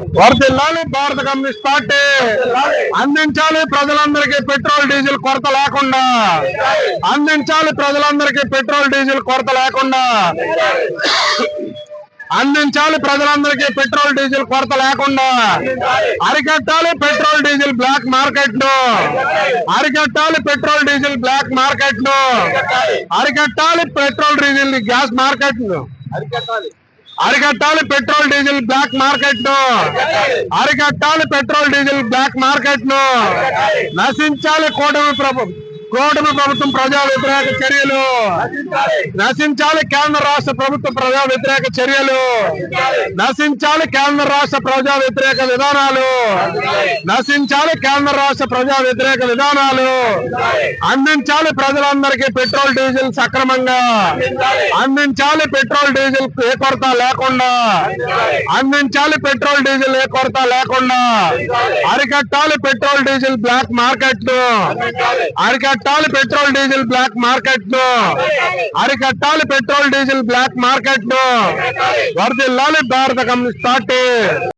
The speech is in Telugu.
వర్ధిల్లాలి భారత కమ్యూనిస్ట్ పార్టీ. అందించాలి ప్రజలందరికీ పెట్రోల్ డీజిల్ కొరత లేకుండా. అందించాలి ప్రజలందరికీ పెట్రోల్ డీజిల్ కొరత లేకుండా. అందించాలి ప్రజలందరికీ పెట్రోల్ డీజిల్ కొరత లేకుండా. అరికట్టాలి పెట్రోల్ డీజిల్ బ్లాక్ మార్కెట్ ను. అరికట్టాలి పెట్రోల్ డీజిల్ బ్లాక్ మార్కెట్ ను. అరికట్టాలి పెట్రోల్ డీజిల్ గ్యాస్ మార్కెట్ ను. అరికట్టాలి పెట్రోల్ డీజిల్ బ్లాక్ మార్కెట్ ను. అరికట్టాలి పెట్రోల్ డీజిల్ బ్లాక్ మార్కెట్ ను. నశించాలి కూటమి ప్రభుత్వం ప్రజా వ్యతిరేక చర్యలు. నశించాలి కేంద్ర రాష్ట్ర ప్రభుత్వ ప్రజా వ్యతిరేక చర్యలు. నశించాలి కేంద్ర రాష్ట్ర ప్రజా వ్యతిరేక విధానాలు. నశించాలి కేంద్ర రాష్ట్ర ప్రజా వ్యతిరేక విధానాలు. అందించాలి ప్రజలందరికీ పెట్రోల్ డీజిల్ సక్రమంగా. అందించాలి పెట్రోల్ డీజిల్ ఏ కొరత లేకుండా. అందించాలి పెట్రోల్ డీజిల్ ఏ కొరత లేకుండా. అరికట్టాలి పెట్రోల్ డీజిల్ బ్లాక్ మార్కెట్ ను. అరికట్టాలి పెట్రోల్ డీజిల్ బ్లాక్ మార్కెట్ ను. అరికట్టాలి పెట్రోల్ డీజిల్ బ్లాక్ మార్కెట్ ను. వర్ధిల్లాలి భారత కమ్యూనిస్ట్ పార్టీ.